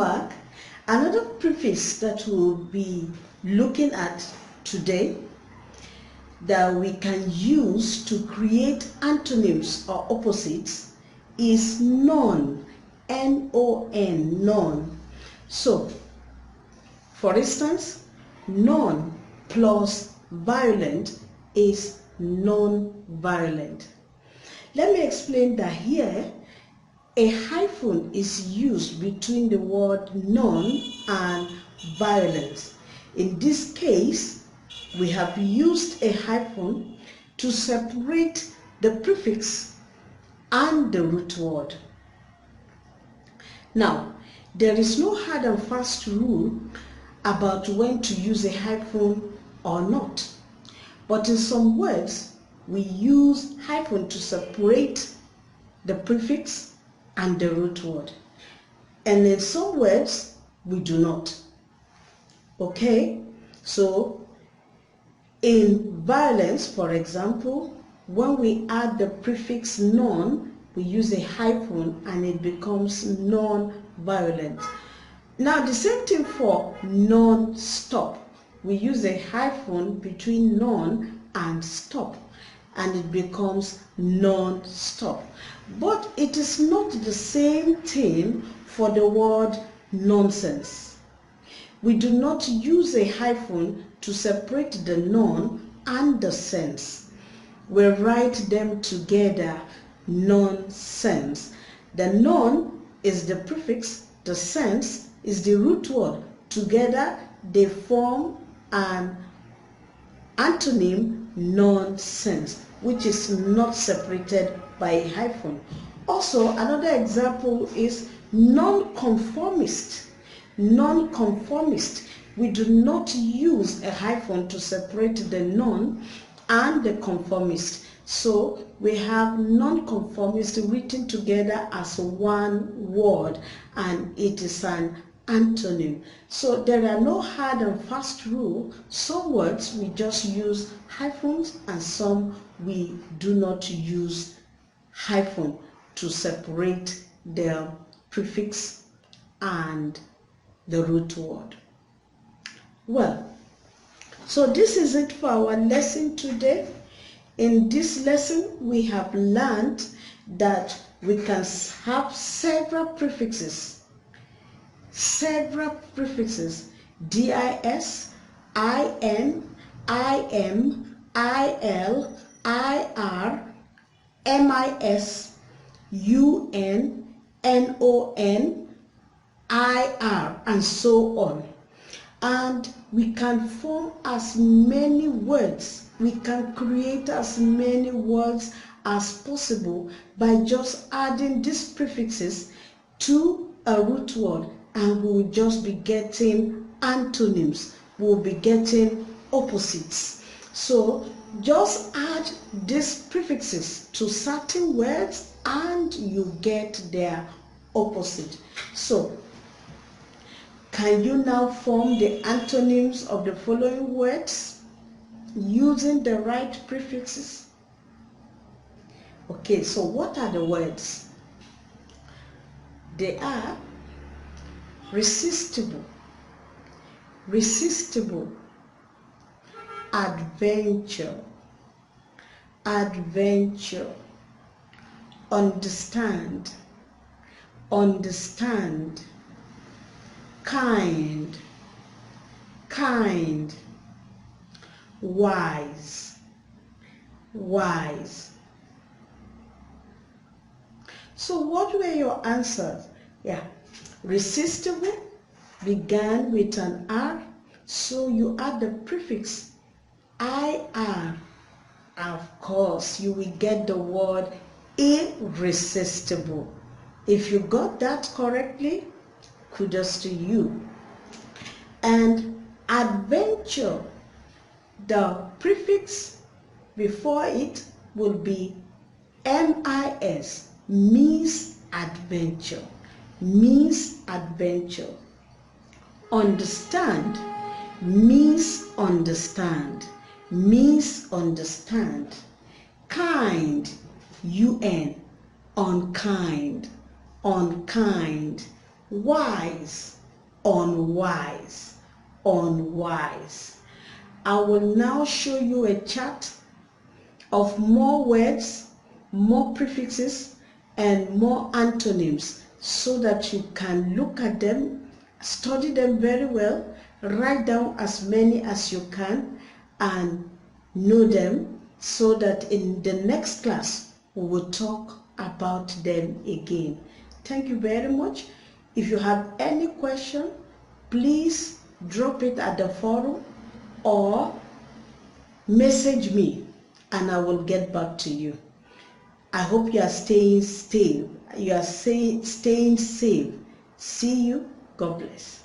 back. Another prefix that we'll be looking at today that we can use to create antonyms or opposites is non, N-O-N, non. So, for instance, non plus violent is non-violent. Let me explain that here a hyphen is used between the word non and violence. In this case, we have used a hyphen to separate the prefix and the root word. Now, there is no hard and fast rule about when to use a hyphen or not. But in some words, we use hyphen to separate the prefix and the root word. And in some words, we do not. Okay? So, in violence, for example, when we add the prefix non, we use a hyphen and it becomes non-violent. Now, the same thing for non-stop. We use a hyphen between non and stop, and it becomes non-stop. But it is not the same thing for the word nonsense. We do not use a hyphen to separate the non and the sense. We write them together, nonsense. The non is the prefix, the sense is the root word. Together they form an antonym, nonsense, which is not separated by a hyphen. Also, another example is nonconformist. Nonconformist. We do not use a hyphen to separate the non and the conformist. So we have nonconformist written together as one word, and it is an antonym. So there are no hard and fast rule. Some words we just use hyphens and some we do not use hyphen to separate the prefix and the root word. Well, so this is it for our lesson today. In this lesson, we have learned that we can have several prefixes, dis, in, im, il, ir, mis, un, non, ir, and so on. And we can form as many words, we can create as many words as possible by just adding these prefixes to a root word, and we will just be getting antonyms, we will be getting opposites. So just add these prefixes to certain words and you get their opposite. So can you now form the antonyms of the following words using the right prefixes? Okay, so what are the words? They are resistible, adventure, understand, kind, wise. So what were your answers? Yeah, resistible began with an R, so you add the prefix IR. Of course, you will get the word irresistible. If you got that correctly, kudos to you. And adventure, the prefix before it will be MIS, misadventure. Understand, misunderstand. Kind, UN, unkind. wise, unwise, unwise. I will now show you a chart of more words, more prefixes, and more antonyms so that you can look at them, study them very well, write down as many as you can, and know them so that in the next class we will talk about them again. Thank you very much. If you have any question, please drop it at the forum or message me and I will get back to you. I hope you are staying safe. See you. God bless.